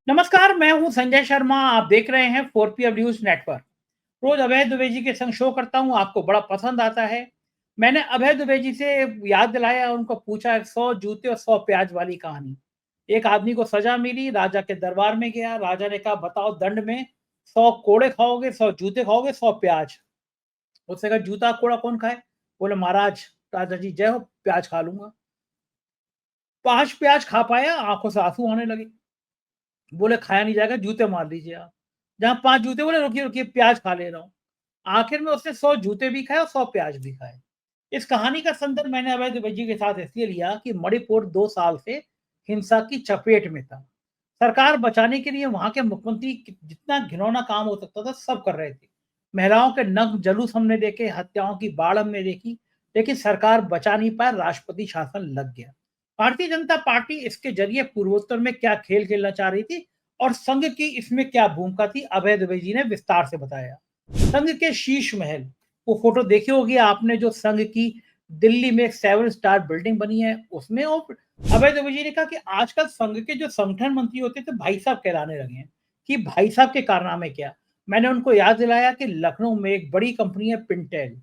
नमस्कार, मैं हूं संजय शर्मा। आप देख रहे हैं 4PM न्यूज नेटवर्क। रोज अभय दुबे जी के संग शो करता हूं, आपको बड़ा पसंद आता है। मैंने अभय दुबे जी से याद दिलाया, उनको पूछा 100 जूते और 100 प्याज वाली कहानी। एक आदमी को सजा मिली, राजा के दरबार में गया। राजा ने कहा, बताओ दंड में 100 कोड़े खाओगे, 100 जूते खाओगे, 100 प्याज। उसने कहा, जूता कोड़ा कौन खाए? बोले, महाराज। राजा जी, जय हो, प्याज खा लूंगा। 5 प्याज खा पाया, आंखों से आंसू आने लगे। बोले, खाया नहीं जाएगा, जूते मार लीजिए आप। जहाँ 5 जूते, बोले, रुकिए रुकिए, प्याज खा ले रहा हूँ। आखिर में उसने 100 जूते भी खाए और 100 प्याज भी खाए। इस कहानी का संदर्भ मैंने अभय दुबे जी के साथ इसलिए लिया कि मणिपुर 2 साल से हिंसा की चपेट में था। सरकार बचाने के लिए वहां के मुख्यमंत्री जितना घिनौना काम हो सकता था सब कर रहे थे। महिलाओं के नग्न जुलूस हमने देखे, हत्याओं की बाढ़ हमने देखी, लेकिन सरकार बचा नहीं पाया, राष्ट्रपति शासन लग गया। भारतीय जनता पार्टी इसके जरिए पूर्वोत्तर में क्या खेल खेलना चाह रही थी और संघ की इसमें क्या भूमिका थी, अभय दुबे जी ने विस्तार से बताया। संघ के शीश महल, वो फोटो देखी होगी आपने, जो संघ की दिल्ली में एक 7 स्टार बिल्डिंग बनी है उसमें। और अभय दुबे जी ने कहा कि आजकल संघ के जो संगठन मंत्री होते थे भाई साहब कहलाने लगे हैं, कि भाई साहब के कारनामे क्या। मैंने उनको याद दिलाया कि लखनऊ में एक बड़ी कंपनी है पिंटेल,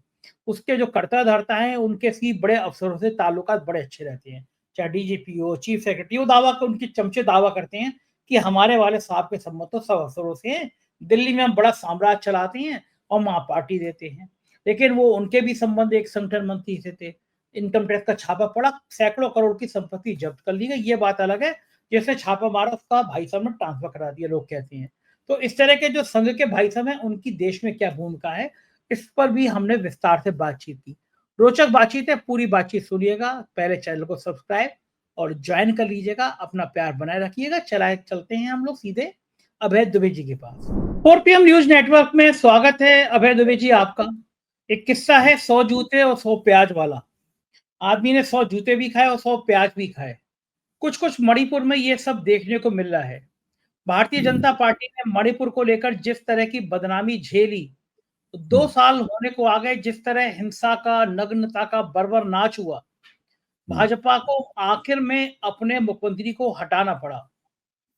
उसके जो कर्ता धर्ता हैं उनके सी बड़े अफसरों से ताल्लुकात बड़े अच्छे रहते हैं। चाहे डीजीपी हो, चीफ सेक्रेटरी हो, दावा कर उनके चमचे दावा करते हैं कि हमारे वाले साहब के संबंध तो सब अफसरों से हैं। दिल्ली में हम बड़ा साम्राज्य चलाते हैं और वहां पार्टी देते हैं। लेकिन वो उनके भी संबंध एक संगठन मंत्री से थे। इनकम टैक्स का छापा पड़ा, सैकड़ों करोड़ की संपत्ति जब्त कर ली गई। ये बात अलग है, जैसे छापा मारा उसका भाई साहब ने ट्रांसफर करा दिया, लोग कहते हैं। तो इस तरह के जो संघ के भाई साहब हैं उनकी देश में क्या भूमिका है, इस पर भी हमने विस्तार से बातचीत की। रोचक बातचीत है, पूरी बातचीत सुनिएगा। पहले चैनल को सब्सक्राइब और ज्वाइन कर लीजिएगा, अपना प्यार बनाए रखिएगा। चलते हैं हम लोग सीधे अभय दुबे जी के पास। 4PM न्यूज नेटवर्क में स्वागत है अभय दुबे जी आपका। एक किस्सा है 100 जूते और 100 प्याज वाला। आदमी ने 100 जूते भी खाए और 100 प्याज भी खाए। कुछ कुछ मणिपुर में ये सब देखने को मिल रहा है। भारतीय जनता पार्टी ने मणिपुर को लेकर जिस तरह की बदनामी झेली, 2 साल होने को आ गए, जिस तरह हिंसा का, नग्नता का बर्बर नाच हुआ, भाजपा को आखिर में अपने मुख्यमंत्री को हटाना पड़ा।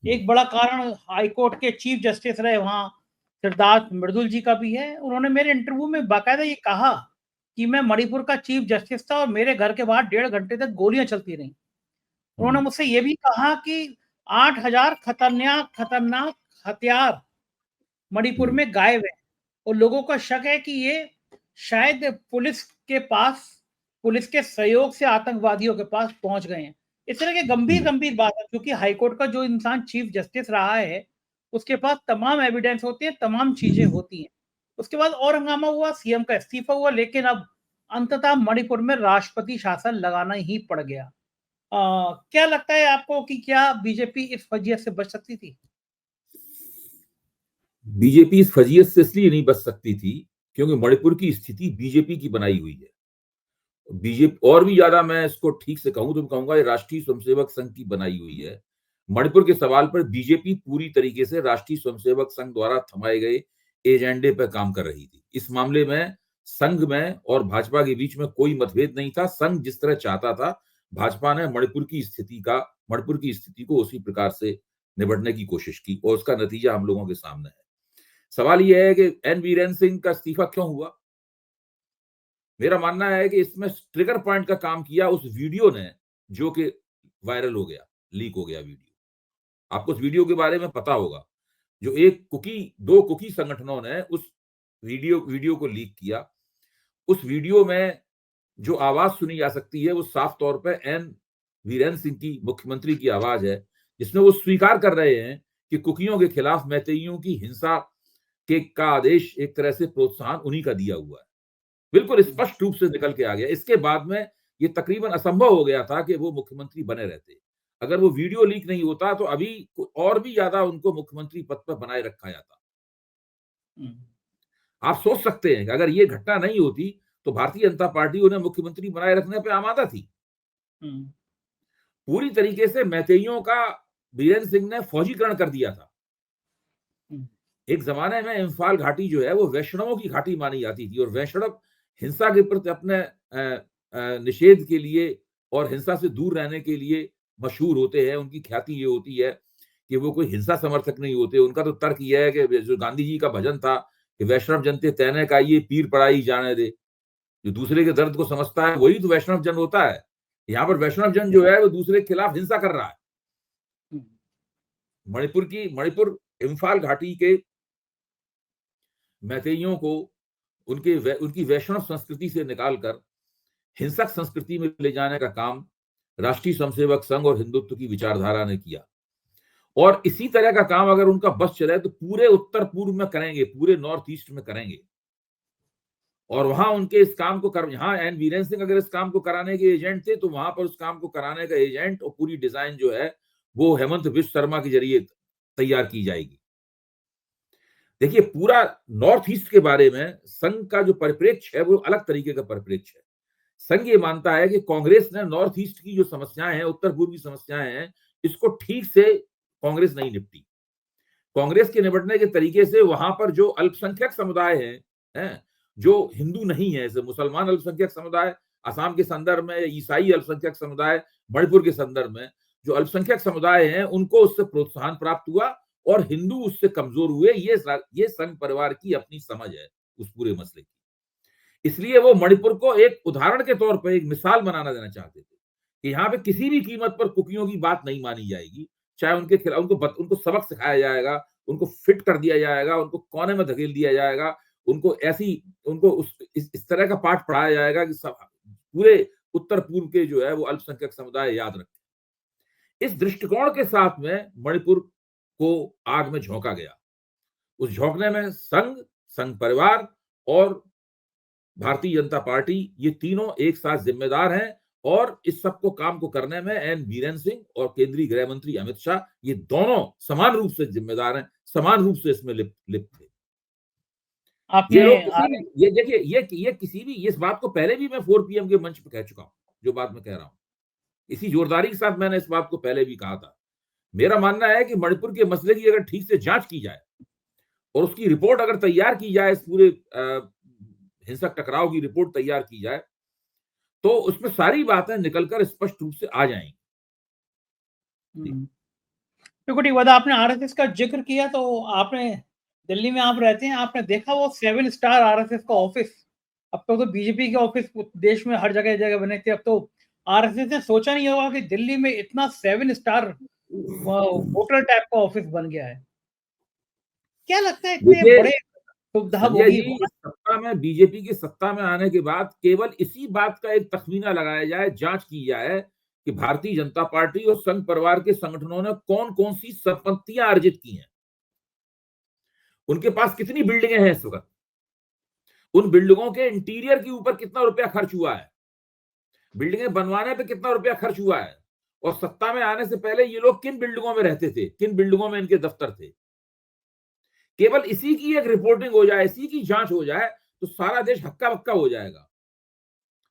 एक बड़ा कारण हाईकोर्ट के चीफ जस्टिस रहे वहां सिद्धार्थ मृदुल जी का भी है। उन्होंने मेरे इंटरव्यू में बाकायदा ये कहा कि मैं मणिपुर का चीफ जस्टिस था और मेरे घर के बाहर 1.5 घंटे तक गोलियां चलती रहीं। उन्होंने मुझसे ये भी कहा कि 8,000 खतरनाक खतरनाक हथियार मणिपुर में गायब है और लोगों का शक है कि ये शायद पुलिस के पास, पुलिस के सहयोग से आतंकवादियों के पास पहुंच गए हैं। इस तरह के गंभीर गंभीर बात है, क्योंकि हाईकोर्ट का जो इंसान चीफ जस्टिस रहा है उसके पास तमाम एविडेंस होती है, तमाम चीजें होती हैं। उसके बाद और हंगामा हुआ, सीएम का इस्तीफा हुआ, लेकिन अब अंततः मणिपुर में राष्ट्रपति शासन लगाना ही पड़ गया। क्या लगता है आपको कि क्या बीजेपी इस फजीयत से बच सकती थी? बीजेपी इस फजीयत से इसलिए नहीं बच सकती थी क्योंकि मणिपुर की स्थिति बीजेपी की बनाई हुई है। बीजेपी और भी ज्यादा मैं इसको ठीक से कहूं तो मैं कहूंगा ये राष्ट्रीय स्वयंसेवक संघ की बनाई हुई है। मणिपुर के सवाल पर बीजेपी पूरी तरीके से राष्ट्रीय स्वयंसेवक संघ द्वारा थमाए गए एजेंडे पर काम कर रही थी। इस मामले में संघ में और भाजपा के बीच में कोई मतभेद नहीं था। संघ जिस तरह चाहता था, भाजपा ने मणिपुर की स्थिति को उसी प्रकार से निपटने की कोशिश की और उसका नतीजा हम लोगों के सामने है। सवाल यह है कि एन वीरेन सिंह का इस्तीफा क्यों हुआ। मेरा मानना है कि इसमें ट्रिगर पॉइंट का काम किया उस वीडियो ने, जो कि वायरल हो गया, लीक हो गया वीडियो। आपको उस वीडियो के बारे में पता होगा। जो दो कुकी संगठनों ने उस वीडियो को लीक किया। उस वीडियो में जो आवाज सुनी जा सकती है वो साफ तौर पर एन वीरेन सिंह की, मुख्यमंत्री की आवाज है, जिसमें वो स्वीकार कर रहे हैं कि कुकियों के खिलाफ मैतेइयों की हिंसा के का आदेश एक तरह से प्रोत्साहन उन्हीं का दिया हुआ है। बिल्कुल स्पष्ट रूप से निकल के आ गया। इसके बाद में ये तकरीबन असंभव हो गया था कि वो मुख्यमंत्री बने रहते। अगर वो वीडियो लीक नहीं होता तो अभी और भी ज्यादा उनको मुख्यमंत्री पद पर बनाए रखा जाता। आप सोच सकते हैं कि अगर ये घटना नहीं होती तो भारतीय जनता पार्टी उन्हें मुख्यमंत्री बनाए रखने पर आमादा थी। पूरी तरीके से मैतेइयों का बीरेन सिंह ने फौजीकरण कर दिया था। एक जमाने में इम्फाल घाटी जो है वो वैष्णवों की घाटी मानी जाती थी और वैष्णव हिंसा के प्रति अपने निषेध के लिए और हिंसा से दूर रहने के लिए मशहूर होते हैं। उनकी ख्याति ये होती है कि वो कोई हिंसा समर्थक नहीं होते। उनका तो तर्क यह है कि जो गांधी जी का भजन था कि वैष्णव जन ते तैने का ये पीर पड़ाई जाने दे, जो दूसरे के दर्द को समझता है वही तो वैष्णव जन होता है। यहाँ पर वैष्णव जन जो है वो दूसरे के खिलाफ हिंसा कर रहा है। मणिपुर इम्फाल घाटी के मैतेइयों को उनकी वैष्णव संस्कृति से निकालकर हिंसक संस्कृति में ले जाने का काम राष्ट्रीय स्वयंसेवक संघ और हिंदुत्व की विचारधारा ने किया। और इसी तरह का काम अगर उनका बस चले तो पूरे उत्तर पूर्व में करेंगे, पूरे नॉर्थ ईस्ट में करेंगे। और वहां उनके इस काम को यहाँ एन वीरेंद्र सिंह अगर इस काम को कराने के एजेंट थे, तो वहां पर उस काम को कराने का एजेंट और पूरी डिजाइन जो है वो हेमंत बिश्व शर्मा के जरिए तैयार की जाएगी। देखिए, पूरा नॉर्थ ईस्ट के बारे में संघ का जो परिप्रेक्ष्य है वो अलग तरीके का परिप्रेक्ष्य है। संघ ये मानता है कि कांग्रेस ने नॉर्थ ईस्ट की जो समस्याएं हैं, उत्तर पूर्व की समस्याएं हैं, इसको ठीक से कांग्रेस नहीं निपटी। कांग्रेस के निपटने के तरीके से वहां पर जो अल्पसंख्यक समुदाय हैं, जो हिंदू नहीं है, जैसे मुसलमान अल्पसंख्यक समुदाय असम के संदर्भ में, ईसाई अल्पसंख्यक समुदाय मणिपुर के संदर्भ में, जो अल्पसंख्यक समुदाय हैं उनको उससे प्रोत्साहन प्राप्त हुआ और हिंदू उससे कमजोर हुए। ये संघ परिवार की अपनी समझ है उस पूरे मसले की। इसलिए वो मणिपुर को एक उदाहरण के तौर पर एक मिसाल बनाना देना चाहते थे कि यहाँ पे किसी भी कीमत पर कुकियों की बात नहीं मानी जाएगी, चाहे उनके खिलाफ उनको सबक सिखाया जाएगा, उनको फिट कर दिया जाएगा, उनको कोने में धकेल दिया जाएगा, उनको इस तरह का पाठ पढ़ाया जाएगा कि सब पूरे उत्तर पूर्व के जो है वो अल्पसंख्यक समुदाय याद रखें। इस दृष्टिकोण के साथ में मणिपुर को आग में झोंका गया। उस झोंकने में संघ परिवार और भारतीय जनता पार्टी, ये तीनों एक साथ जिम्मेदार हैं। और इस सब को काम को करने में एन वीरेंद्र सिंह और केंद्रीय गृह मंत्री अमित शाह, ये दोनों समान रूप से जिम्मेदार हैं, समान रूप से इसमें लिप्त थे। ये लोग ये देखिए, ये किसी भी इस बात को पहले भी मैं 4 PM के मंच पे कह चुका हूं, जो बात मैं कह रहा हूं इसी जोरदारी के साथ मैंने इस बात को पहले भी कहा था। मेरा मानना है कि मणिपुर के मसले की अगर ठीक से जांच की जाए और उसकी रिपोर्ट अगर तैयार की जाए, इस पूरे हिंसक टकराव की रिपोर्ट तैयार की जाए, तो उसमें सारी बातें निकलकर स्पष्ट रूप से आ जाएंगी। ठीक है, आपने आरएसएस का जिक्र किया, तो आपने दिल्ली में आप रहते हैं, आपने देखा वो 7 स्टार आरएसएस का ऑफिस। अब तो बीजेपी के ऑफिस देश में हर जगह जगह बने थे। अब तो आरएसएस ने सोचा नहीं होगा कि दिल्ली में इतना 7 स्टार होटल टाइप का ऑफिस बन गया है। क्या लगता है इतने बड़े सुविधा सत्ता में बीजेपी की सत्ता में आने के बाद केवल इसी बात का एक तखमीना लगाया जाए, जांच की जाए कि भारतीय जनता पार्टी और संघ परिवार के संगठनों ने कौन कौन सी संपत्तियां अर्जित की हैं, उनके पास कितनी बिल्डिंगें हैं इस वक्त, उन बिल्डिंगों के इंटीरियर के ऊपर कितना रुपया खर्च हुआ है, बिल्डिंगें बनवाने पे कितना रुपया खर्च हुआ है, और सत्ता में आने से पहले ये लोग किन बिल्डिंगों में रहते थे, किन बिल्डिंगों में इनके दफ्तर थे। केवल इसी की एक रिपोर्टिंग हो जाए, इसी की जांच हो जाए, तो सारा देश हक्का बक्का हो जाएगा।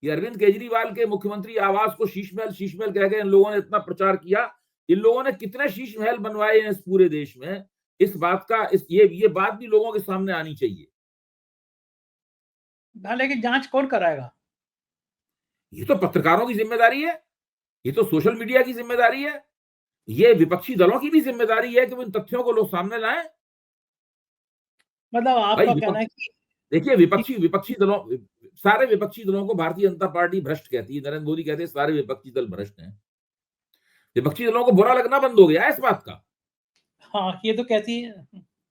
ये अरविंद केजरीवाल के मुख्यमंत्री आवास को शीश महल कह के इन लोगों ने इतना प्रचार किया। इन लोगों ने कितने शीश महल बनवाए हैं इस पूरे देश में, इस बात का ये बात भी लोगों के सामने आनी चाहिए। लेकिन जांच कौन कराएगा? ये तो पत्रकारों की जिम्मेदारी है, ये तो सोशल मीडिया की जिम्मेदारी है, ये विपक्षी दलों की भी जिम्मेदारी है कि वो इन तथ्यों को लोग सामने लाएं। मतलब आपका कहना है कि देखिए, सारे विपक्षी दलों को भारतीय जनता पार्टी भ्रष्ट कहती है। नरेंद्र मोदी कहते हैं सारे विपक्षी दल भ्रष्ट हैं। विपक्षी दलों को बुरा लगना बंद हो गया है इस बात का। हाँ, ये तो कहती है।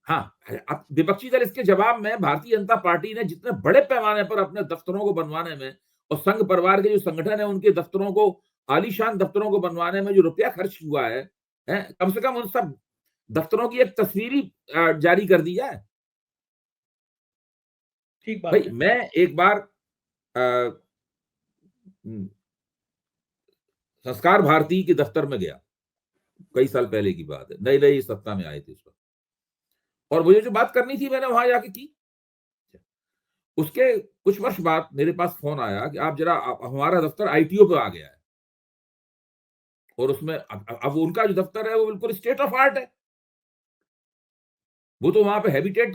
हाँ, अब विपक्षी दल इसके जवाब में भारतीय जनता पार्टी ने जितने बड़े पैमाने पर अपने दफ्तरों को बनवाने में और संघ परिवार के जो संगठन है उनके दफ्तरों को, आलीशान दफ्तरों को बनवाने में जो रुपया खर्च हुआ है, कम से कम उन सब दफ्तरों की एक तस्वीर जारी कर दी जाए। ठीक बात भाई, है। मैं एक बार संस्कार भारती के दफ्तर में गया, कई साल पहले की बात है, नई सत्ता में आए थे उस वक्त, और मुझे जो बात करनी थी मैंने वहां जाके की। उसके कुछ वर्ष बाद मेरे पास फोन आया कि आप जरा, हमारा दफ्तर आईटीओ पे आ गया है, और उसमें अब उनका जो दफ्तर है वो बिल्कुल स्टेट ऑफ आर्ट है। वो तो वहां पे हैबिटेट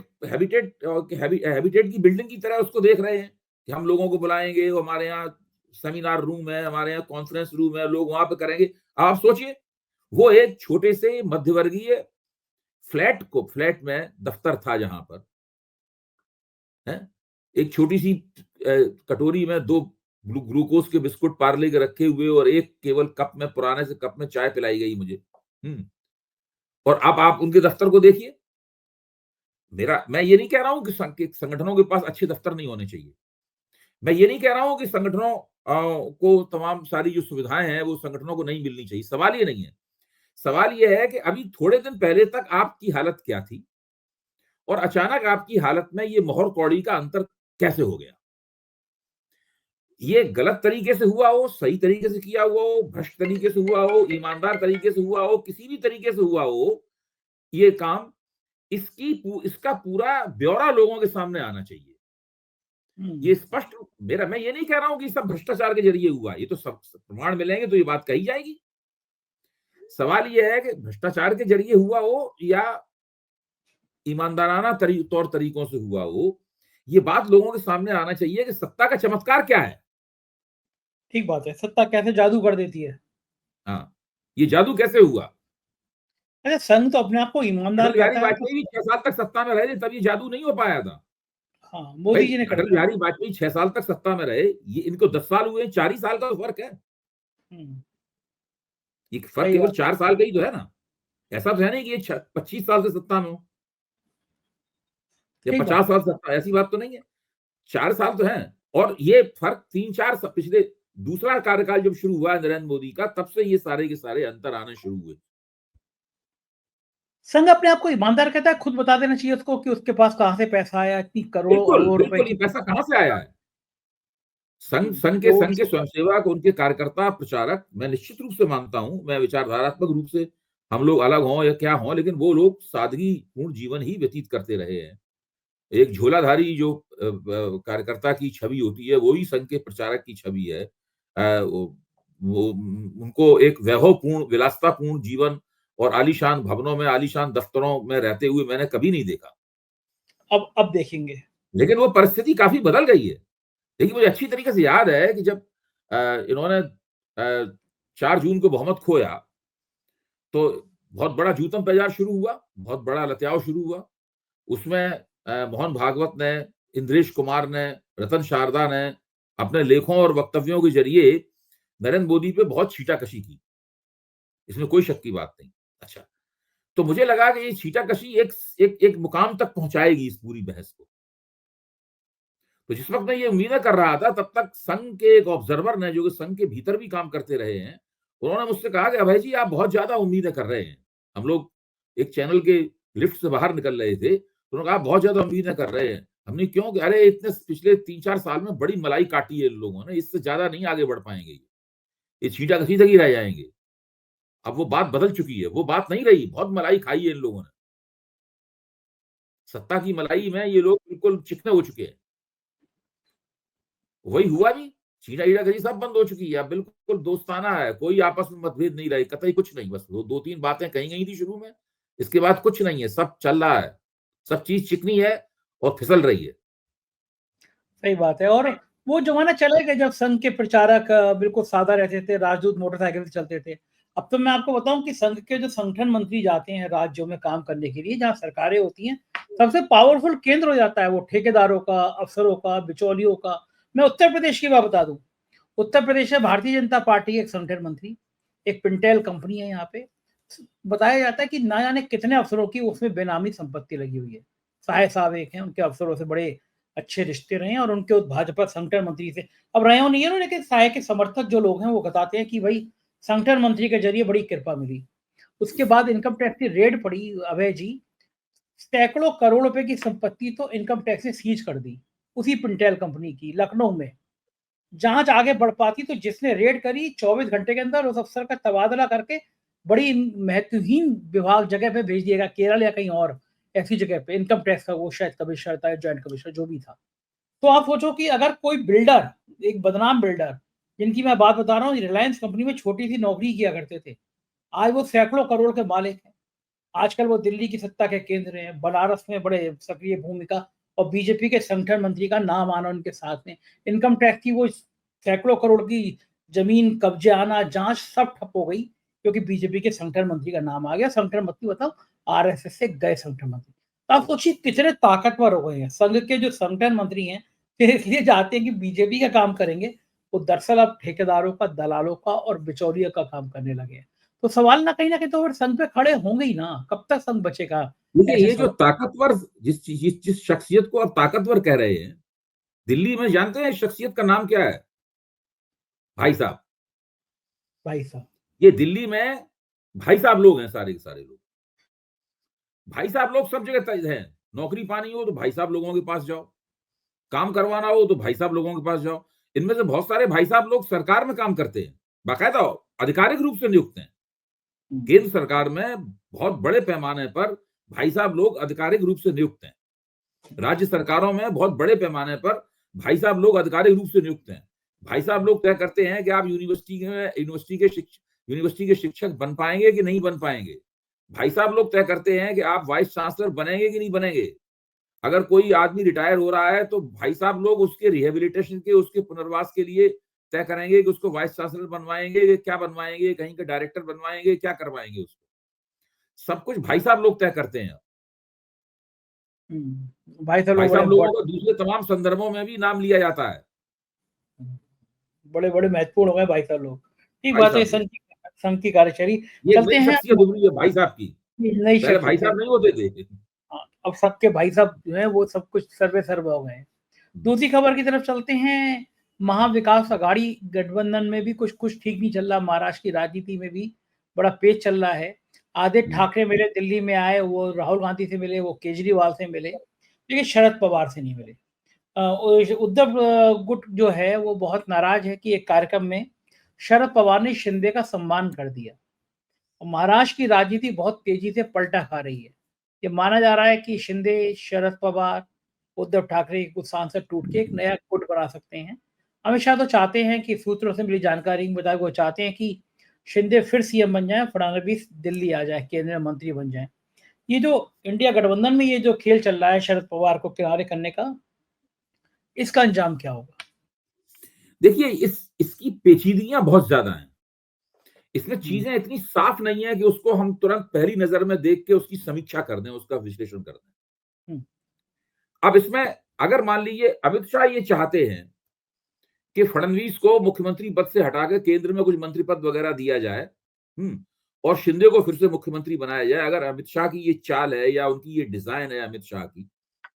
की बिल्डिंग की तरह उसको देख रहे हैं कि हम लोगों को बुलाएंगे, वो हमारे यहाँ सेमिनार रूम है, हमारे यहाँ कॉन्फ्रेंस रूम है, लोग वहां पे करेंगे। आप सोचिए, वो एक छोटे से मध्यवर्गीय फ्लैट में दफ्तर था, जहां पर है एक छोटी सी कटोरी में 2 ग्लूकोज के बिस्कुट पार्ले के रखे हुए और एक केवल कप में, पुराने से कप में चाय पिलाई गई मुझे। और अब आप उनके दफ्तर को देखिए। मैं ये नहीं कह रहा हूं कि संगठनों के पास अच्छे दफ्तर नहीं होने चाहिए। मैं ये नहीं कह रहा हूं कि संगठनों को तमाम सारी जो सुविधाएं हैं वो संगठनों को नहीं मिलनी चाहिए। सवाल ये नहीं है। सवाल ये है कि अभी थोड़े दिन पहले तक आपकी हालत क्या थी और अचानक आपकी हालत में ये मोहर कौड़ी का अंतर कैसे हो गया? ये गलत तरीके से हुआ हो, सही तरीके से किया हुआ हो, भ्रष्ट तरीके से हुआ हो, ईमानदार तरीके से हुआ हो, किसी भी तरीके से हुआ हो, ये काम इसका पूरा ब्यौरा लोगों के सामने आना चाहिए। ये स्पष्ट मैं ये नहीं कह रहा हूं कि सब भ्रष्टाचार के जरिए हुआ। ये तो सब प्रमाण मिलेंगे तो ये बात कही जाएगी। सवाल ये है कि भ्रष्टाचार के जरिए हुआ हो या ईमानदाराना तौर तरीकों से हुआ हो, ये बात लोगों के सामने आना चाहिए कि सत्ता का चमत्कार क्या है। ठीक बात है, सत्ता कैसे जादू कर देती है। हाँ, ये जादू कैसे हुआ? अच्छा, संघ तो अपने आप को ईमानदार अटल बिहारी कहता है, वाजपेयी भी 6 साल तक सत्ता में रहे थे, तब ये जादू नहीं हो पाया था। हाँ, भाई मोदी जी ने कर अटल दिया। बिहारी वाजपेयी 6 साल तक सत्ता में रहे, ये इनको 10 साल हुए, 4 ही साल का तो फर्क है। ये फर्क सही केवल बात है। 4 साल का ही तो है ना। ऐसा तो है नहीं कि ये 25 साल से सत्ता में हो या ठीक बात 50 साल सत्ता, ऐसी बात तो नहीं है। 4 साल तो है। और ये फर्क 3-4 पिछले दूसरा कार्यकाल जब शुरू हुआ नरेंद्र मोदी का, तब से ये सारे के सारे अंतर आने शुरू हुए। संघ अपने आप को ईमानदार कहता है, खुद बता देना चाहिए उसको कि उसके पास कहाँ से पैसा आया, इतनी करोड़ों बिल्कुल अरबों रुपए बिल्कुल, की। ये पैसा कहां से आया है? संघ संघ के तो संघ के स्वयंसेवक, उनके कार्यकर्ता, प्रचारक, मैं निश्चित रूप से मानता हूं, मैं विचारधारात्मक रूप से हम लोग अलग हों या क्या हों, लेकिन वो लोग सादगी पूर्ण जीवन ही व्यतीत करते रहे हैं। एक झोलाधारी जो कार्यकर्ता की छवि होती है, वो ही संघ के प्रचारक की छवि है। वो उनको एक वैभवपूर्ण, विलासितापूर्ण जीवन और आलीशान भवनों में, आलीशान दफ्तरों में रहते हुए मैंने कभी नहीं देखा। अब देखेंगे। लेकिन वो परिस्थिति काफी बदल गई है। देखिए, मुझे अच्छी तरीके से याद है कि जब इन्होंने 4 जून को बहुमत खोया, तो बहुत बड़ा जूतम पेजार शुरू हुआ, बहुत बड़ा लत्याव शुरू हुआ। उसमें मोहन भागवत ने, इंद्रेश कुमार ने, रतन शारदा ने अपने लेखों और वक्तव्यों के जरिए नरेंद्र मोदी पे बहुत छीटाकशी की। इसमें कोई शक की बात नहीं। अच्छा, तो मुझे लगा कि ये छीटाकशी एक मुकाम तक पहुंचाएगी इस पूरी बहस को। तो जिस वक्त मैं ये उम्मीदें कर रहा था, तब तक संघ के एक ऑब्जर्वर ने, जो कि संघ के भीतर भी काम करते रहे हैं, उन्होंने मुझसे कहा कि अभय जी, आप बहुत ज्यादा उम्मीदें कर रहे हैं। हम लोग एक चैनल के लिफ्ट से बाहर निकल रहे थे, तो उन्होंने कहा, बहुत ज्यादा उम्मीदें कर रहे हैं। हमने क्यों? कि अरे इतने पिछले 3-4 साल में बड़ी मलाई काटी है इन लोगों ने, इससे ज्यादा नहीं आगे बढ़ पाएंगे, ये छींटाकशी तक ही रह जाएंगे। अब वो बात बदल चुकी है, वो बात नहीं रही। बहुत मलाई खाई है इन लोगों ने। सत्ता की मलाई में ये लोग बिल्कुल चिकने हो चुके हैं। वही हुआ भी। छीना-ईटागरी सब बंद हो चुकी है। अब बिल्कुल दोस्ताना है, कोई आपस में मतभेद नहीं रहे, कतई कुछ नहीं। बस 2-3 बातें कही गई थी शुरू में, इसके बाद कुछ नहीं है, सब चल रहा है। सब चीज चिकनी है और फिसल रही है। सही बात है। और वो जमाना चला गया जब संघ के प्रचारक बिल्कुल सादा रहते थे, राजदूत मोटरसाइकिल से चलते थे। अब तो मैं आपको बताऊं कि संघ के जो संगठन मंत्री जाते हैं राज्यों में काम करने के लिए, जहाँ सरकारें होती हैं, सबसे पावरफुल केंद्र हो जाता है वो ठेकेदारों का, अफसरों का, बिचौलियों का। मैं उत्तर प्रदेश की बात बता दूं। उत्तर प्रदेश में भारतीय जनता पार्टी एक संगठन मंत्री, एक पिंटेल कंपनी है यहाँ पे। बताया जाता है कि ना जाने कितने अफसरों की उसमें बेनामी संपत्ति लगी हुई है। साहे साहब एक हैं, उनके अफसरों से बड़े अच्छे रिश्ते रहे हैं और उनके उस भाजपा संगठन मंत्री से अब रहे हो नहीं है, लेकिन साहे के समर्थक जो लोग हैं वो बताते हैं कि भाई संगठन मंत्री के जरिए बड़ी कृपा मिली। उसके बाद इनकम टैक्स की रेड पड़ी अभय जी, सैकड़ों करोड़ रुपए की संपत्ति तो इनकम टैक्स ने सीज कर दी उसी पिंटेल कंपनी की लखनऊ में। जांच आगे बढ़ पाती तो जिसने रेड करी 24 घंटे के अंदर उस अफसर का तबादला करके बड़ी महत्वहीन विभाग जगह पे भेज दिएगा, केरल या कहीं और ऐसी जगह पे। इनकम टैक्स का वो शायद कमिश्नर था, ज्वाइंट कमिश्नर जो भी था। तो आप सोचो कि अगर कोई बिल्डर, एक बदनाम बिल्डर, जिनकी मैं बात बता रहा हूँ, रिलायंस कंपनी में छोटी सी नौकरी किया करते थे, आज वो सैकड़ों करोड़ के मालिक हैं। आजकल वो दिल्ली की सत्ता के केंद्र हैं, बनारस में बड़े सक्रिय भूमिका और बीजेपी के संगठन मंत्री का नाम आना उनके साथ में। इनकम टैक्स की वो सैकड़ों करोड़ की जमीन कब्जे आना, जांच सब ठप हो गई क्योंकि बीजेपी के संगठन मंत्री का नाम आ गया। संगठन मंत्री मतलब आरएसएस से गए संगठन मंत्री। तो आप सोचिए कितने ताकतवर हो गए हैं संघ के जो संगठन मंत्री हैं, ये इसलिए चाहते हैं कि बीजेपी का काम करेंगे, वो दरअसल अब ठेकेदारों का, दलालों का और बिचौलियों का काम करने लगे हैं। तो सवाल ना कहीं न कहीं तो फिर संघ पे खड़े होंगे ही ना, कब तक संघ बचेगा? देखिए, ऐसे ये जो सवाल। ताकतवर जिस शख्सियत को आप ताकतवर कह रहे हैं, दिल्ली में जानते हैं इस शख्सियत का नाम क्या है? भाई साहब। भाई साहब। ये दिल्ली में भाई साहब लोग हैं, सारे के सारे लोग। भाई साहब लोग सब जगह तय हैं। नौकरी पानी हो तो भाई साहब लोगों के पास जाओ, काम करवाना हो तो भाई साहब लोगों के पास जाओ। इनमें से बहुत सारे भाई साहब लोग सरकार में काम करते हैं, बाकायदा आधिकारिक रूप से नियुक्त हैं। हुँ। केंद्र सरकार में बहुत बड़े पैमाने पर भाई साहब लोग आधिकारिक रूप से नियुक्त हैं। राज्य सरकारों में बहुत बड़े पैमाने पर भाई साहब लोग आधिकारिक रूप से नियुक्त हैं। भाई साहब लोग तय करते हैं कि आप यूनिवर्सिटी के शिक्षक बन पाएंगे कि नहीं बन पाएंगे। भाई साहब लोग तय करते हैं कि आप वाइस चांसलर बनेंगे कि नहीं बनेंगे। अगर कोई आदमी रिटायर हो रहा है तो भाई साहब लोग उसके रिहेबिलिटेशन के, उसके पुनर्वास के लिए तय करेंगे कि उसको वाइस चांसलर बनवाएंगे, क्या बनवाएंगे, कहीं का डायरेक्टर बनवाएंगे, क्या करवाएंगे उसको। सब कुछ भाई साहब लोग तय करते हैं। भाई साहब भाई लोग बड़े साहब लोगों इम्पोर्टेंट। का दूसरे तमाम संदर्भों में भी नाम लिया जाता है। बड़े-बड़े महत्वपूर्ण हो गए भाई साहब लोग। ठीक भाई बात है, साहब लोग, संघ की कार्यशैली। ये एक चलते नई हैं शख्सियत उभरी है भाई साहब की। नई पहले भाई शख्सियत है। साहब नहीं होते थे। हाँ, अब सबके भाई साहब जो हैं वो सब कुछ सर्वे-सर्वा हो गए हैं। दूसरी खबर की तरफ चलते हैं। महाविकास अघाड़ी गठबंधन में भी कुछ-कुछ ठीक नहीं चल रहा, महाराष्ट्र की राजनीति में भी बड़ा पेच चल रहा है। आदित्य ठाकरे मिले दिल्ली में आए, वो राहुल गांधी से मिले, वो केजरीवाल से मिले, लेकिन शरद पवार से नहीं मिले। उद्धव गुट जो है वो बहुत नाराज है कि एक कार्यक्रम में शरद पवार ने शिंदे का सम्मान कर दिया। महाराष्ट्र की राजनीति बहुत तेजी से पलटा खा रही है। ये माना जा रहा है कि शिंदे, शरद पवार, उद्धव ठाकरे के कुछ सांसद टूट के एक नया गुट बना सकते हैं। अमित शाह तो चाहते हैं कि सूत्रों से मिली जानकारी के मुताबिक वो चाहते हैं कि शिंदे फिर सीएम बन जाए, फडणवीस दिल्ली आ जाए, केंद्रीय मंत्री बन जाए। ये जो इंडिया गठबंधन में ये जो खेल चल रहा है शरद पवार को किनारे करने का, इसका अंजाम क्या होगा? देखिए, इसकी पेचीदगियां बहुत ज्यादा हैं। इसमें हुँ, चीजें इतनी साफ नहीं है कि उसको हम तुरंत पहली नजर में देख के उसकी समीक्षा कर दें, उसका विश्लेषण कर दें। हुँ, अब इसमें अगर मान लीजिए अमित शाह ये चाहते हैं कि फडणवीस को मुख्यमंत्री पद से हटाकर केंद्र में कुछ मंत्री पद वगैरह दिया जाए, और शिंदे को फिर से मुख्यमंत्री बनाया जाए, अगर अमित शाह की ये चाल है या उनकी ये डिजाइन है अमित शाह की,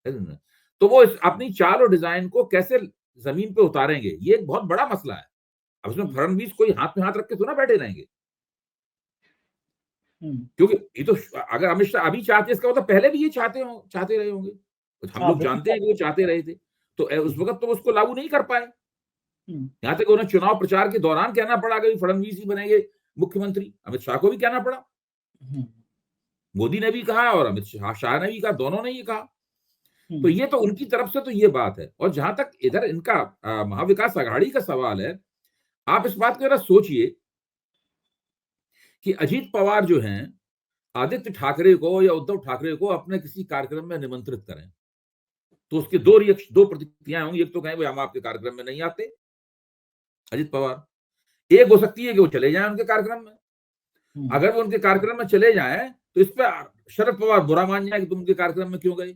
है ना, तो वो अपनी चाल और डिजाइन को कैसे जमीन पे उतारेंगे, ये एक बहुत बड़ा मसला है। अब इसमें हुँ, फडणवीस कोई हाथ में हाथ रख के थोड़ा बैठे रहेंगे, हुँ। क्योंकि ये तो अगर अमित शाह अभी चाहते, इसका मतलब पहले भी ये चाहते रहे होंगे। हम हाँ, लोग बिल्कुल जानते हैं कि वो चाहते रहे थे, तो उस हुँ, वक्त तो उसको लागू नहीं कर पाए। हुँ, यहाँ तक उन्हें चुनाव प्रचार के दौरान कहना पड़ा कि फडणवीस ही बनेंगे मुख्यमंत्री, अमित शाह को भी कहना पड़ा। हुँ, मोदी ने भी कहा और अमित शाह ने भी कहा, दोनों ने ये कहा। हुँ, तो ये तो उनकी तरफ से तो ये बात है। और जहां तक इधर इनका महाविकास अघाड़ी का सवाल है, आप इस बात को जरा सोचिए कि अजीत पवार जो हैं आदित्य ठाकरे को या उद्धव ठाकरे को अपने किसी कार्यक्रम में निमंत्रित करें, तो उसके दो प्रतिक्रियाएं होंगी। एक तो कहें भाई हम आपके कार्यक्रम में नहीं आते, अजीत पवार। एक हो सकती है कि वो चले जाएं उनके कार्यक्रम में। हुँ, अगर वो उनके कार्यक्रम में चले जाएं तो इस पर शरद पवार बुरा मान जाए कि तुम उनके कार्यक्रम में क्यों गए।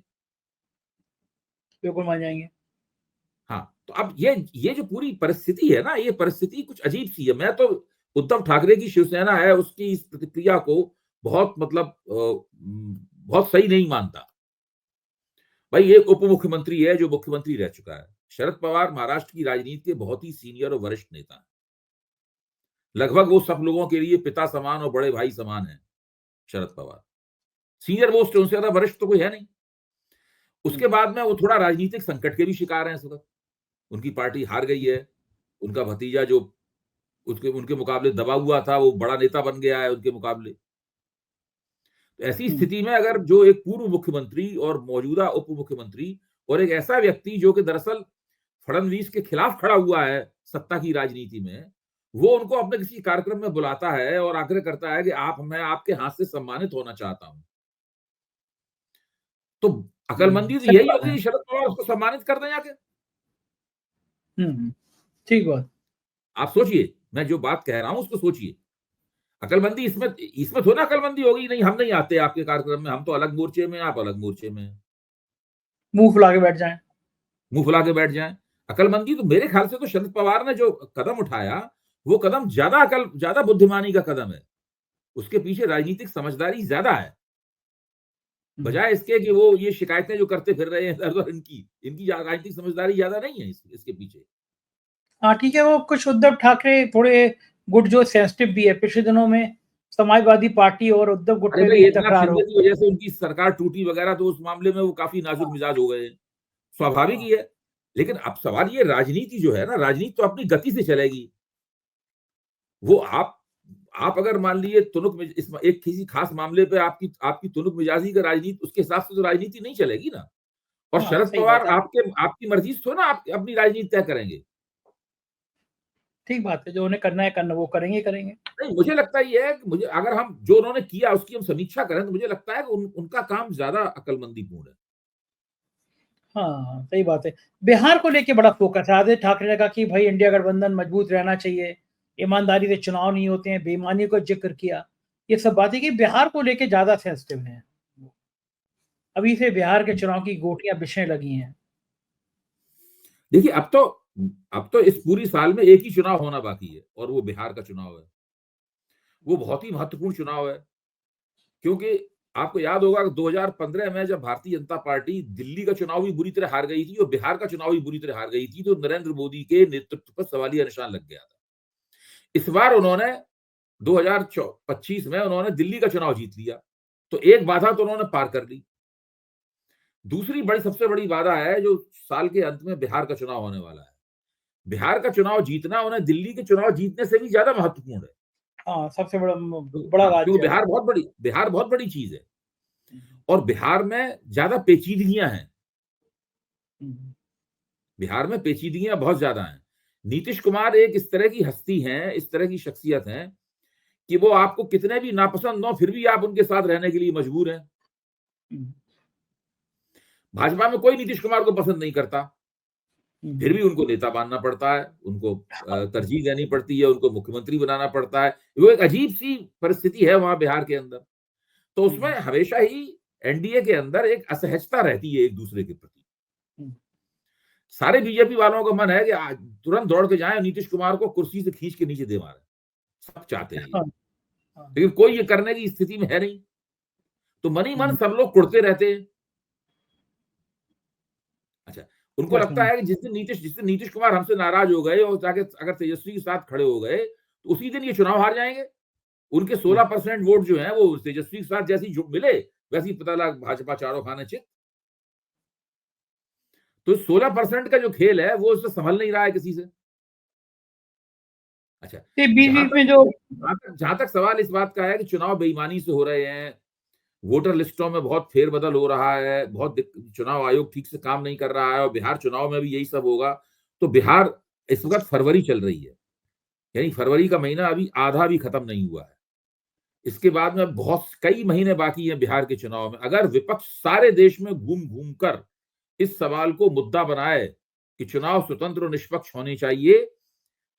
बिल्कुल मान जाएँगे। हाँ, तो अब ये जो पूरी परिस्थिति है ना, ये परिस्थिति कुछ अजीब सी है। मैं तो उद्धव ठाकरे की शिवसेना है, उसकी इस प्रतिक्रिया को बहुत मतलब बहुत सही नहीं मानता। भाई एक उप मुख्यमंत्री है जो मुख्यमंत्री रह चुका है। शरद पवार महाराष्ट्र की राजनीति के बहुत ही सीनियर और वरिष्ठ नेता हैं। लगभग वो सब लोगों के लिए पिता समान और बड़े भाई समान है शरद पवार। सीनियर मोस्ट, उनसे ज्यादा वरिष्ठ तो कोई है नहीं। हुँ, उसके बाद में वो थोड़ा राजनीतिक संकट के भी शिकार हैं इस वक्त। उनकी पार्टी हार गई है। उनका भतीजा जो उसके उनके मुकाबले दबा हुआ था, वो बड़ा नेता बन गया है उनके मुकाबले। तो ऐसी हुँ, स्थिति में अगर जो एक पूर्व मुख्यमंत्री और मौजूदा उप मुख्यमंत्री और एक ऐसा व्यक्ति जो कि दरअसल फडणवीस के खिलाफ खड़ा हुआ है सत्ता की राजनीति में, वो उनको अपने किसी कार्यक्रम में बुलाता है और आग्रह करता है कि आप मैं आपके हाथ से सम्मानित होना चाहता हूं, तो अकलमंदी तो सही यही बात है। होगी, शरद पवार उसको सम्मानित कर दें जाके। हुँ, ठीक बात। आप सोचिए, मैं जो बात कह रहा हूं उसको सोचिए। अकलमंदी इसमें इसमें थोड़ा अकलमंदी होगी, नहीं हम नहीं आते आपके कार्यक्रम में, हम तो अलग मोर्चे में, आप अलग मोर्चे में, मुंह फुला के बैठ जाएं। मुंह फुला के बैठ जाएं। अकलमंदी तो मेरे ख्याल से तो शरद पवार ने जो कदम उठाया वो कदम ज्यादा बुद्धिमानी का कदम है, उसके पीछे राजनीतिक समझदारी ज्यादा है, बजाय इसके कि वो ये शिकायतें जो करते फिर रहे हैं इधर-उधर, इनकी राजनीतिक समझदारी ज्यादा नहीं है इसके पीछे। हाँ ठीक है, वो कुछ उद्धव ठाकरे थोड़े गुटजो सेंसिटिव भी है। पिछले दिनों में समाजवादी पार्टी और उद्धव गुट अरे में भाई, भी एकनाथ तकरार हो शिंदे की गई। वजह से उनकी सरकार टूटी वगैरह, तो उस मामले में वो काफी नाजुक हाँ, मिजाज हो गए, स्वाभाविक हाँ, ही है। लेकिन अब सवाल ये, राजनीति जो है ना, राजनीति तो अपनी गति से चलेगी। वो आप अगर मान लीजिए इस एक किसी खास मामले पे आपकी आपकी तुनक मिजाजी का राजनीति, उसके हिसाब से तो राजनीति नहीं चलेगी ना। और हाँ, शरद सही पवार बात है। आपकी मर्जी से थोड़ा ना आप अपनी राजनीति तय करेंगे। ठीक बात है, जो उन्हें करना है करना, वो करेंगे ही करेंगे। नहीं, मुझे लगता ये है कि मुझे, अगर हम जो उन्होंने किया उसकी हम समीक्षा करें, तो मुझे लगता है कि उनका काम ज्यादा अकलमंदीपूर्ण है। हाँ, सही बात है। बिहार को लेके बड़ा फोकस है। आदित्य ठाकरे ने कहा कि भाई इंडिया गठबंधन मजबूत रहना चाहिए, ईमानदारी से चुनाव नहीं होते हैं, बेईमानी का ज़िक्र किया। ये सब बातें कि बिहार को लेके ज़्यादा सेंसिटिव हैं। अभी से बिहार के चुनाव की गोटियाँ बिछने लगी हैं। देखिए, अब तो इस पूरी साल में एक ही चुनाव होना बाकी है, और वो बिहार का चुनाव है। वो बहुत ही महत्वपूर्ण चुनाव है, क्योंकि आपको याद होगा कि 2015 में जब भारतीय जनता पार्टी दिल्ली का चुनाव भी बुरी तरह हार गई थी और बिहार का चुनाव भी बुरी तरह हार गई थी, तो नरेंद्र मोदी के नेतृत्व पर सवालिया निशान लग गया था। इस बार उन्होंने 2025 में उन्होंने दिल्ली का चुनाव जीत लिया, तो एक बाधा तो उन्होंने पार कर ली। दूसरी सबसे बड़ी बाधा है जो साल के अंत में बिहार का चुनाव होने वाला है। बिहार का चुनाव जीतना उन्हें दिल्ली के चुनाव जीतने से भी ज्यादा महत्वपूर्ण है। हाँ, सबसे बड़ा तो बड़ा हाँ, क्योंकि राज्य है। बिहार बहुत बड़ी चीज है, हुँ, और बिहार में ज्यादा पेचीदगियां हैं। हुँ, बिहार में पेचीदगियां बहुत ज्यादा हैं। नीतीश कुमार एक इस तरह की हस्ती हैं, इस तरह की शख्सियत हैं, कि वो आपको कितने भी नापसंद हो, फिर भी आप उनके साथ रहने के लिए मजबूर हैं। हुँ, भाजपा में कोई नीतीश कुमार को पसंद नहीं करता, फिर हुँ, भी उनको नेता मानना पड़ता है, उनको तरजीह देनी पड़ती है, उनको मुख्यमंत्री बनाना पड़ता है। वो एक अजीब सी परिस्थिति है वहां बिहार के अंदर। तो उसमें हुँ, हमेशा ही एनडीए के अंदर एक असहजता रहती है एक दूसरे के प्रति। हुँ, सारे बीजेपी वालों का मन है कि आज तुरंत दौड़ के जाएं, नीतीश कुमार को कुर्सी से खींच के नीचे दे मारें। सब चाहते हैं ये, हाँ, हाँ, लेकिन कोई ये करने की स्थिति में है नहीं। तो मन ही मन हुँ, सब लोग कुड़ते रहते हैं। अच्छा, उनको समझ लगता रहा हूँ। है कि जिस दिन नीतीश कुमार हमसे नाराज हो गए और जाके अगर तेजस्वी के साथ खड़े हो गए, तो उसी दिन ये चुनाव हार जाएंगे। उनके हुँ, 16% वोट जो है वो तेजस्वी के साथ जैसी मिले, वैसी पता लगा भाजपा चारों खाने चित। तो 16% का जो खेल है वो उससे संभल नहीं रहा है किसी से। अच्छा, ये बीच-बीच में जो जहां तक सवाल इस बात का है कि चुनाव बेईमानी से हो रहे हैं, वोटर लिस्टों में बहुत फेरबदल हो रहा है, चुनाव आयोग ठीक से काम नहीं कर रहा है, और बिहार चुनाव में भी यही सब होगा। तो बिहार इस वक्त फरवरी चल रही है, यानी फरवरी का महीना अभी आधा भी खत्म नहीं हुआ है। इसके बाद में बहुत कई महीने बाकी हैं बिहार के चुनाव में। अगर विपक्ष सारे देश में घूम घूम कर इस सवाल को मुद्दा बनाए कि चुनाव स्वतंत्र और निष्पक्ष होने चाहिए,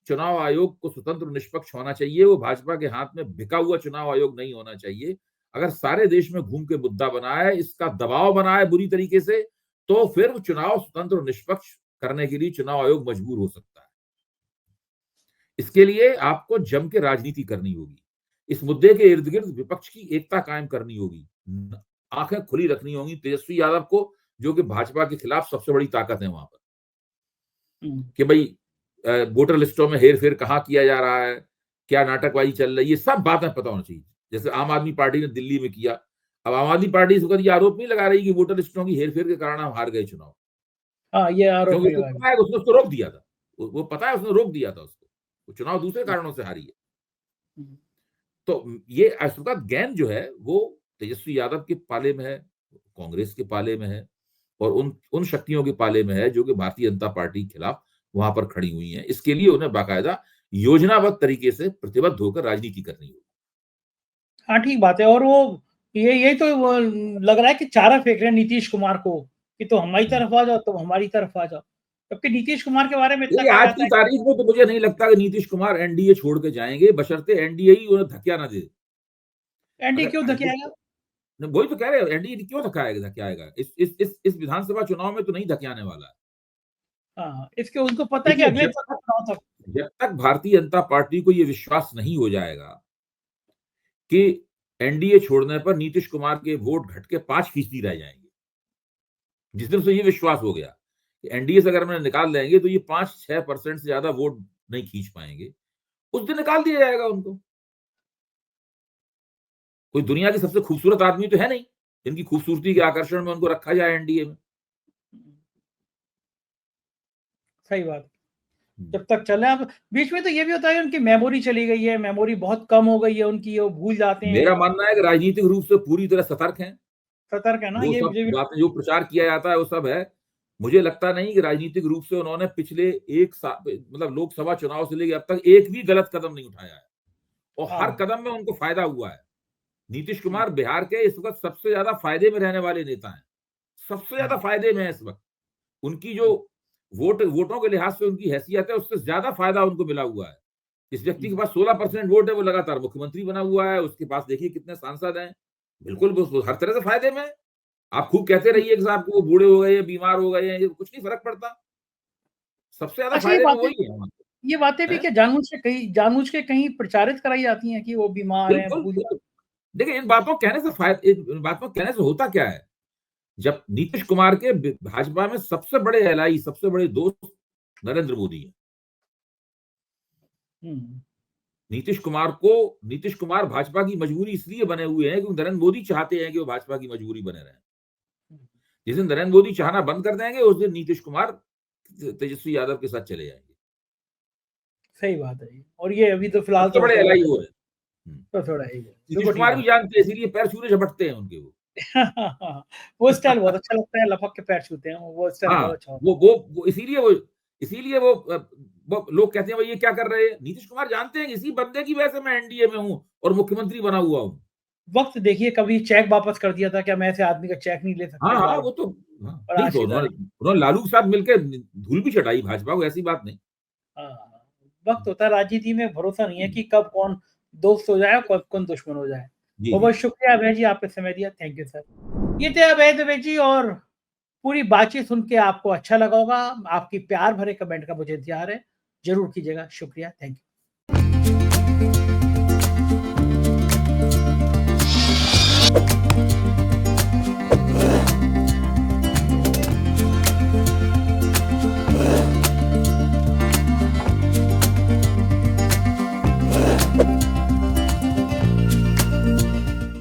चुनाव आयोग को स्वतंत्र और निष्पक्ष होना चाहिए, वो भाजपा के हाथ में बिका हुआ चुनाव आयोग नहीं होना चाहिए। अगर सारे देश में घूम के मुद्दा बनाए, इसका दबाव बनाए बुरी तरीके से, तो फिर वो चुनाव स्वतंत्र और निष्पक्ष करने के लिए चुनाव आयोग मजबूर हो सकता है। इसके लिए आपको जम के राजनीति करनी होगी। इस मुद्दे के इर्द गिर्द विपक्ष की एकता कायम करनी होगी, आंखें खुली रखनी होगी तेजस्वी यादव को, जो कि भाजपा के खिलाफ सबसे बड़ी ताकत है वहां पर, हुँ, कि भाई वोटर लिस्टों में हेर फेर कहाँ किया जा रहा है, क्या नाटकबाजी चल रही है, सब बातें पता होनी चाहिए। जैसे आम आदमी पार्टी ने दिल्ली में किया, अब आम आदमी पार्टी इस वक्त ये आरोप नहीं लगा रही कि वोटर लिस्टों की हेर फेर के कारण हम हार गए चुनाव, हाँ, ये आरोप क्योंकि नहीं उसको लगाया। पता है कि उसने उसको रोक दिया था। वो पता है उसने रोक दिया था उसको, वो चुनाव दूसरे हुँ, कारणों से हारी है। हुँ, तो ये इस वक्त गेंद जो है वो तेजस्वी यादव के पाले में है, कांग्रेस के पाले में है, और उन उन शक्तियों के पाले में है जो कि भारतीय जनता पार्टी के खिलाफ वहां पर खड़ी हुई हैं। इसके लिए उन्हें बाकायदा योजनाबद्ध तरीके से प्रतिबद्ध होकर राजनीति करनी होगी। हाँ, ठीक बात है। और वो ये यही तो वो लग रहा है कि चारा फेंक रहे हैं नीतीश कुमार को कि तुम हमारी हम्म, तरफ आ जाओ, तुम हमारी तरफ आ जाओ। जबकि नीतीश कुमार के बारे में इतना देखिए, कहा आज जाता की है कि तारीख में तो मुझे नहीं लगता कि नीतीश कुमार एनडीए छोड़ के जाएँगे, बशर्ते एनडीए ही उन्हें धक्का ना दे। एनडीए अगर क्यों एनडीए धकेलेगा? नहीं, वही तो कह रहे हैं, एनडीए क्यों धक्काएगा? इस विधानसभा चुनाव में तो नहीं धकेलने वाला है। हाँ, इसके उनको पता है कि देखिए, अगले चुनाव तक जब तक भारतीय जनता पार्टी को ये विश्वास नहीं हो जाएगा कि एनडीए छोड़ने पर नीतीश कुमार के वोट घट के 5% रह जाएँगे। जिस दिन उसे ये विश्वास हो गया कि एनडीए से अगर हमें निकाल देंगे तो ये 5-6% से ज़्यादा वोट नहीं खींच पाएँगे, उस दिन निकाल दिया जाएगा उनको। कोई दुनिया की सबसे खूबसूरत आदमी तो है नहीं, जिनकी खूबसूरती के आकर्षण में उनको रखा जाए एनडीए में। सही बात। हुँ। जब तक चले अब बीच में तो ये भी होता है उनकी मेमोरी चली गई है, मेमोरी बहुत कम हो गई है उनकी, वो भूल जाते मेरा हैं, मानना है कि राजनीतिक रूप से पूरी तरह सतर्क हैं। सतर्क है ना, वो ये सब मुझे भी बातें जो प्रचार किया जाता है वो सब है। मुझे लगता नहीं कि राजनीतिक रूप से उन्होंने पिछले 1 सा मतलब लोकसभा चुनाव से लेके अब तक एक भी गलत कदम नहीं उठाया है और हर हाँ। कदम में उनको फ़ायदा हुआ है। नीतीश हुँ, कुमार बिहार के इस वक़्त सबसे ज़्यादा फ़ायदे में रहने वाले नेता हैं। सबसे ज़्यादा हुँ, फ़ायदे में है इस वक़्त। उनकी जो हुँ, वोटों के लिहाज से उनकी हैसियत है, उससे ज़्यादा फ़ायदा उनको मिला हुआ है। इस व्यक्ति के हुँ, पास 16% वोट है, वो लगातार मुख्यमंत्री बना हुआ है, उसके पास देखिए कितने सांसद हैं। बिल्कुल वो हर तरह से फ़ायदे में है। आप खूब कहते हुँ। रहिए कि साहब वो बूढ़े हो गए हैं, बीमार हो गए हैं, ये कुछ नहीं फ़र्क पड़ता। सबसे ज़्यादा अच्छा फ़ायदे में वही है वहाँ पे, ये बातें भी हैं? क्या जानबूझ के कहीं प्रचारित कराई जाती हैं कि वो बीमार हैं, बिल्कुल, भूल जा बिल्कुल। देखिए इन बातों कहने से होता क्या है? जब नीतीश कुमार के भाजपा में सबसे बड़े एलाई, सबसे बड़े दोस्त नरेंद्र मोदी हैं। हुँ, नीतीश कुमार भाजपा की मजबूरी इसलिए बने हुए हैं क्योंकि नरेंद्र मोदी चाहते हैं कि वो भाजपा की मजबूरी बने रहें। हुँ, जिस दिन नरेंद्र मोदी चाहना बंद कर देंगे, उस दिन नीतीश कुमार तेजस्वी यादव के साथ चले जाएँगे। सही बात है ये और ये अभी तो फिलहाल सबसे तो बड़े थोड़ा एलाई वो हैं। हुँ। तो थोड़ा ही है, नीतीश बिल्कुल ठीक कुमार भी बात जानते हैं, इसीलिए पैर छूने झपटते हैं उनके वो। वो स्टाइल बहुत अच्छा लगता है, लपक के पैर छूते हैं, वो स्टाइल हाँ, बहुत अच्छा होता वो इसीलिए वो लोग कहते हैं भाई ये क्या कर रहे हैं? नीतीश कुमार जानते हैं इसी बंदे की वजह से मैं एनडीए में हूँ और मुख्यमंत्री बना हुआ हूँ। है। वक़्त देखिए कभी चेक वापस कर दिया था, क्या मैं ऐसे आदमी का चेक नहीं ले हाँ, सकता एक हाँ, बार वो तो हाँ, और नहीं आज तो की उन्होंने तारीख उन्होंने लालू के साथ मिलके धूल भी चटाई भाजपा को, ऐसी बात नहीं। हाँ, वक़्त होता है राजनीति में भरोसा नहीं है कि कब कौन दोस्त हो जाए और कब कौन दुश्मन हो जाए। जी, जी। बहुत-बहुत शुक्रिया अभय जी आपने समय दिया, थैंक यू सर। ये थे अभय दुबे जी और पूरी बातचीत सुन के आपको अच्छा लगा होगा, आपकी प्यार भरे कमेंट का मुझे इंतज़ार है। ज़रूर कीजिएगा, शुक्रिया, थैंक यू।